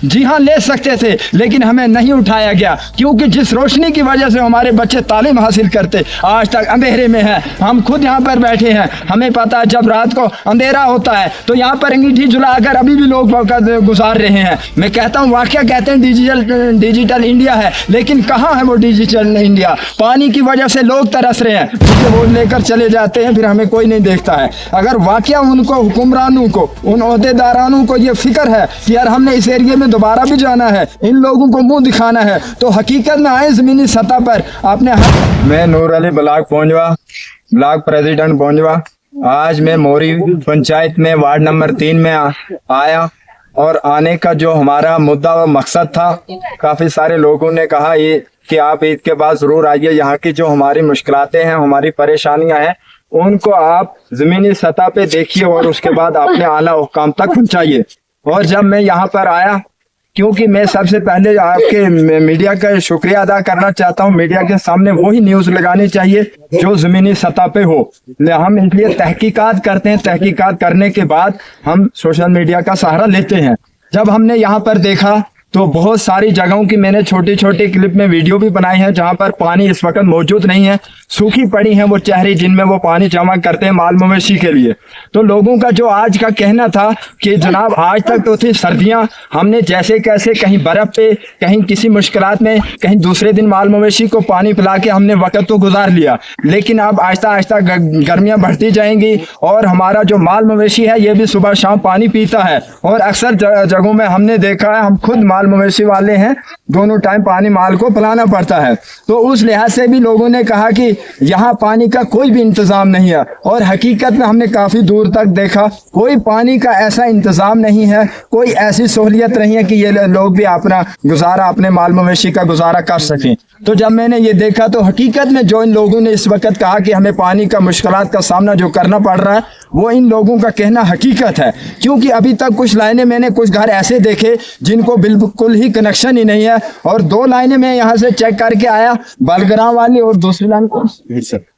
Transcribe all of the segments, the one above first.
जी हाँ, ले सकते थे, लेकिन हमें नहीं उठाया गया, क्योंकि जिस रोशनी की वजह से हमारे बच्चे तालीम हासिल करते आज तक अंधेरे में है। हम खुद यहाँ पर बैठे हैं, हमें पता है जब रात को अंधेरा होता है तो यहाँ पर अंगीठी जलाकर अभी भी लोग वक्त गुजार रहे हैं। मैं कहता हूँ वाकया कहते हैं डिजिटल इंडिया है, लेकिन कहाँ है वो डिजिटल इंडिया? पानी की वजह से लोग तरस रहे हैं, वोट लेकर चले जाते हैं, फिर हमें कोई नहीं देखता है। अगर वाकया उनको, हुक्मरानों को, उन ओहदेदारानों को ये फिक्र है कि यार हमने इस एरिया में दोबारा भी जाना है, इन लोगों को मुंह दिखाना है, तो हकीकत में आए जमीनी सतह पर अपने। मैं नूर अली ब्लॉक प्रेसिडेंट बोंजवा। आज मैं मोरी पंचायत में वार्ड नंबर 3 में आया, और आने का जो हमारा मुद्दा व मकसद था, काफी सारे लोगों ने कहा ये कि आप ईद के बाद जरूर आइए, यहाँ की जो हमारी मुश्किलातें हैं, हमारी परेशानियां हैं, उनको आप जमीनी सतह पे देखिए और उसके बाद अपने आला हुकाम तक पहुंचाइए। और जब मैं यहाँ पर आया, क्योंकि मैं सबसे पहले आपके मीडिया का शुक्रिया अदा करना चाहता हूँ, मीडिया के सामने वही न्यूज लगानी चाहिए जो जमीनी सतह पे हो। हम इसलिए तहकीकात करते हैं, तहकीकात करने के बाद हम सोशल मीडिया का सहारा लेते हैं। जब हमने यहाँ पर देखा तो बहुत सारी जगहों की मैंने छोटी छोटी क्लिप में वीडियो भी बनाई है जहां पर पानी इस वक्त मौजूद नहीं है, सूखी पड़ी हैं वो चहरी जिनमें वो पानी जमा करते हैं माल मवेशी के लिए। तो लोगों का जो आज का कहना था कि जनाब आज तक तो थी सर्दियां, हमने जैसे कैसे कहीं बर्फ पे, कहीं किसी मुश्किलात में, कहीं दूसरे दिन माल मवेशी को पानी पिला के हमने वक्त तो गुजार लिया, लेकिन अब आहिस्ता आहिस्ता गर्मियां बढ़ती जाएंगी और हमारा जो माल मवेशी है ये भी सुबह शाम पानी पीता है। और अक्सर जगहों में हमने देखा है, हम खुद माल मवेशी वाले हैं, दोनों टाइम पानी माल को पिलाना पड़ता है। तो उस लिहाज से भी लोगों ने कहा कि यहाँ पानी का कोई भी इंतजाम नहीं है, और हकीकत में हमने काफी दूर तक देखा कोई पानी का ऐसा इंतजाम नहीं है, कोई ऐसी सहूलियत नहीं है कि ये लोग भी अपना गुजारा, अपने माल मवेशी का गुजारा कर सकें। तो जब मैंने ये देखा तो हकीकत में जो इन लोगों ने इस वक्त कहा कि हमें पानी का मुश्किलात का सामना जो करना पड़ रहा है, वो इन लोगों का कहना हकीकत है। क्योंकि अभी तक कुछ लाइनें मैंने कुछ घर ऐसे देखे जिनको बिल्कुल ही कनेक्शन ही नहीं है, और 2 लाइनें मैं यहाँ से चेक करके आया, बलग्राम वाली और दूसरी लाइन कौन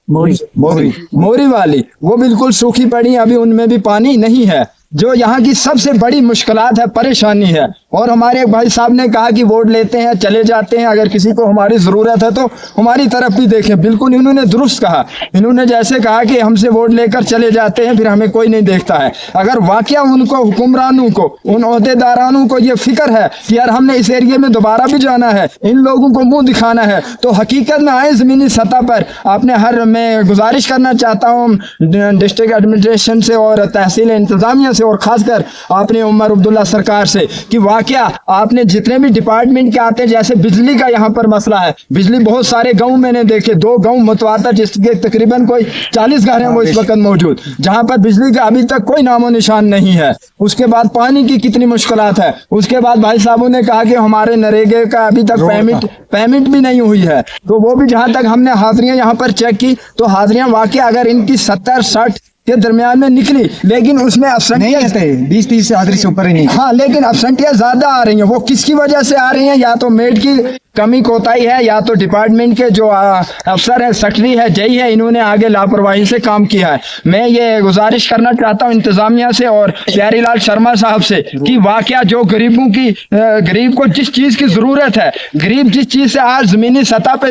मोरी वाली, वो बिल्कुल सूखी पड़ी, अभी उनमें भी पानी नहीं है, जो यहाँ की सबसे बड़ी मुश्किलात है, परेशानी है। और हमारे एक भाई साहब ने कहा कि वोट लेते हैं चले जाते हैं, अगर किसी को हमारी ज़रूरत है तो हमारी तरफ भी देखें। बिल्कुल इन्होंने दुरुस्त कहा, इन्होंने जैसे कहा कि हमसे वोट लेकर चले जाते हैं, फिर हमें कोई नहीं देखता है। अगर वाकया उनको, हुक्मरानों को, उन ओहदेदारानों को ये फिक्र है कि यार हमने इस एरिया में दोबारा भी जाना है, इन लोगों को मुँह दिखाना है, तो हकीकत में आए ज़मीनी सतह पर अपने मैं गुजारिश करना चाहता हूँ डिस्ट्रिक्ट एडमिनिस्ट्रेशन से और तहसील इंतज़ामिया से और ख़ासकर आपने उमर अब्दुल्ला सरकार से कि क्या आपने जितने भी डिपार्टमेंट के आते हैं, जैसे बिजली का यहाँ पर मसला है, बिजली बहुत सारे गांव मैंने देखे, 2 गांव मुतवातर जिसके तकरीबन कोई 40 घर हैं वो इस वक्त मौजूद, जहाँ पर बिजली का अभी तक कोई नामो निशान नहीं है। उसके बाद पानी की कितनी मुश्किलात है। उसके बाद भाई साहबों ने कहा कि हमारे नरेगा का अभी तक पेमेंट भी नहीं हुई है। तो वो भी जहाँ तक हमने हाजिरियाँ यहाँ पर चेक की तो हाजिरियाँ वाकई अगर इनकी 70-60 के दरमियान में निकली, लेकिन उसमें अब्सेंटियां 20-30 हाजिरी से ऊपर ही नहीं। हाँ, लेकिन अब्सेंटियां ज्यादा आ रही हैं। वो किसकी वजह से आ रही हैं? या तो मेड की कमी कोताही है, या तो डिपार्टमेंट के जो अफसर है, सेक्रेटरी है, जई है, इन्होंने आगे लापरवाही से काम किया है। मैं ये गुजारिश करना चाहता हूँ इंतजामिया से और प्यारीलाल शर्मा साहब से कि वाकया जो गरीबों की, गरीब को जिस चीज की जरूरत है, गरीब जिस चीज से आज जमीनी सतह पे,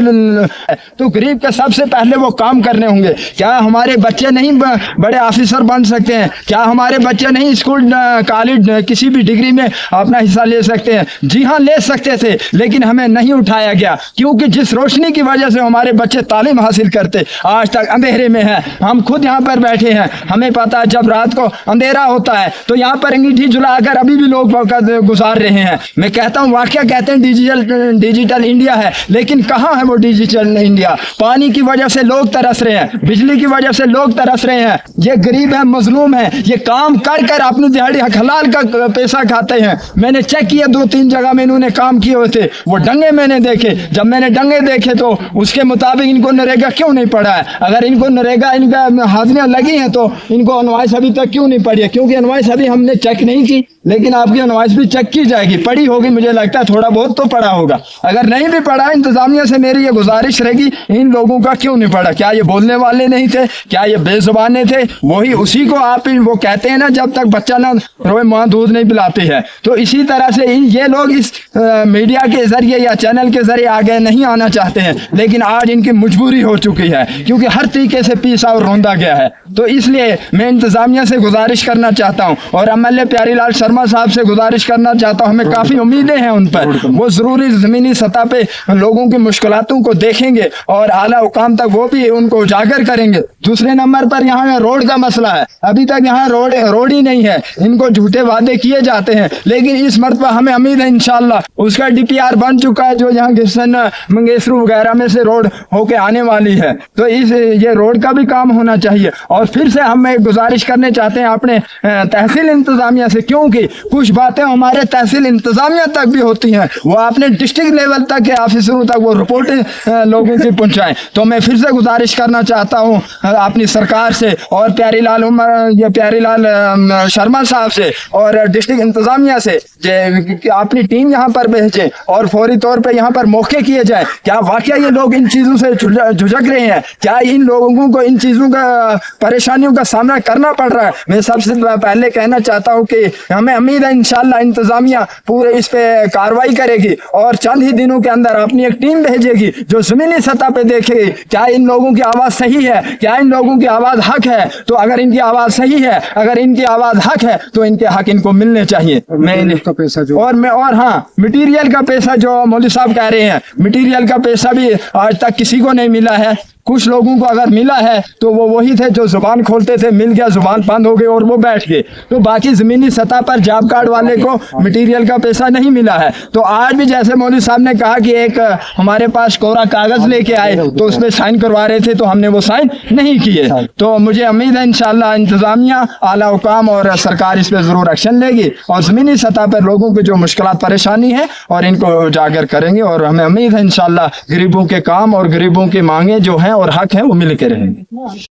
तो गरीब के सबसे पहले वो काम करने होंगे। क्या हमारे बच्चे नहीं बड़े ऑफिसर बन सकते हैं? क्या हमारे बच्चे नहीं स्कूल, कॉलेज, किसी भी डिग्री में अपना हिस्सा ले सकते हैं? जी हाँ, ले सकते थे, लेकिन हमें नहीं उठाया गया, क्योंकि जिस रोशनी की वजह से हमारे बच्चे तालीम हासिल करते आज तक अंधेरे में है। हम खुद यहाँ पर बैठे हैं, हमें पता है जब रात को अंधेरा होता है तो यहाँ पर अंगीठी जलाकर अभी भी लोग वक्त गुजार रहे हैं। मैं कहता हूँ वाकया कहते हैं डिजिटल इंडिया है, लेकिन कहाँ है वो डिजिटल इंडिया? पानी की वजह से लोग तरस रहे हैं, बिजली की वजह से लोग तरस रहे हैं। ये गरीब है, मजलूम है, ये काम कर कर अपनी दिहाड़ी हलाल का पैसा खाते हैं। मैंने चेक किया 2-3 जगह में इन्होंने काम किए हुए थे, वो डंगे मैंने देखे। जब मैंने डंगे देखे तो उसके मुताबिक इनको नरेगा क्यों नहीं पड़ा है? अगर इनको नरेगा, इनका हाजिरियां लगी हैं तो इनको इनवॉइस अभी तक क्यों नहीं पड़ी है? क्योंकि इनवॉइस अभी हमने चेक नहीं की। लेकिन आपकी इनवॉइस भी चेक की जाएगी, पढ़ी होगी, मुझे लगता है थोड़ा बहुत तो पढ़ा होगा। अगर नहीं भी पढ़ा, इंतजामिया से मेरी ये गुजारिश रहेगी, इन लोगों का क्यों नहीं पढ़ा? क्या ये बोलने वाले नहीं थे? क्या ये बेजुबाने थे? वही उसी को आप वो कहते हैं ना, जब तक बच्चा ना रोए माँ दूध नहीं पिलाती है। तो इसी तरह से ये लोग इस मीडिया के जरिए या चैनल के जरिए आगे नहीं आना चाहते हैं, लेकिन आज इनकी मजबूरी हो चुकी है, क्योंकि हर तरीके से पीसा और रोंदा गया है। तो इसलिए मैं इंतजामिया से गुजारिश करना चाहता हूँ और MLA प्यारीलाल शर्मा साहब से गुजारिश करना चाहता हूँ, हमें काफ़ी उम्मीदें हैं उन पर, वो ज़रूरी ज़मीनी सतह पे लोगों की मुश्किलातों को देखेंगे और आला हुकाम तक वो भी उनको उजागर करेंगे। दूसरे नंबर पर यहाँ रोड का मसला है, अभी तक यहाँ रोड ही नहीं है, इनको झूठे वादे किए जाते हैं, लेकिन इस मरतबा हमें उम्मीद है इंशाल्लाह उसका DPR बन चुका है, जो यहाँ गिरसन मंगेसरू वगैरह में से रोड होके आने वाली है। तो ये रोड का भी काम होना चाहिए। और फिर से हम एक गुजारिश करने चाहते हैं अपने तहसील इंतजामिया से, क्योंकि कुछ बातें हमारे तहसील इंतजामिया तक भी होती हैं, वो अपने डिस्ट्रिक्ट लेवल तक के ऑफिसरों तक वो रिपोर्टें लोगों की पहुंचाएं। तो मैं फिर से गुजारिश करना चाहता हूं अपनी सरकार से और प्यारीलाल शर्मा साहब से और डिस्ट्रिक्ट इंतजामिया से कि अपनी टीम यहाँ पर भेजें और फौरी तौर पे यहाँ पर मौके किए जाए। क्या वाकई ये लोग इन चीज़ों से झुझक रहे हैं? क्या इन लोगों को इन चीज़ों का परेशानियों का सामना करना पड़ रहा है? मैं सबसे पहले कहना चाहता हूँ कि हमें उम्मीद है इंशाल्लाह इंतजामिया पूरे इस पे कार्रवाई करेगी और चंद ही दिनों के अंदर अपनी एक टीम भेजेगी जो ज़मीनी सतह पे देखेगी क्या इन लोगों की आवाज़ सही है, क्या इन लोगों की आवाज़ हक है। तो अगर इनकी आवाज़ सही है, अगर इनकी आवाज़ हक है, तो इनके हक इनको मिलने चाहिए। का पैसा जो और हाँ, मटीरियल का पैसा जो मौलवी साहब कह रहे हैं, मटीरियल का पैसा भी आज तक किसी को नहीं मिला है। कुछ लोगों को अगर मिला है तो वो वही थे जो जुबान खोलते थे, मिल गया, जुबान बंद हो गई और वो बैठ गए। तो बाकी ज़मीनी सतह पर जॉब कार्ड वाले को मटेरियल का पैसा नहीं मिला है। तो आज भी जैसे मौलवी साहब ने कहा कि एक हमारे पास कोरा कागज़ लेके आए तो उसमें साइन करवा रहे थे, तो हमने वो साइन नहीं किए। तो मुझे उम्मीद है इंशाल्लाह इंतज़ामिया, आला हुकाम और सरकार इस पर ज़रूर एक्शन लेगी और ज़मीनी सतह पर लोगों की जो मुश्किलात परेशानी है और इनको उजागर करेंगे। और हमें उम्मीद है इंशाल्लाह गरीबों के काम और गरीबों की मांगे जो हैं और हक है वो मिल के रहेंगे।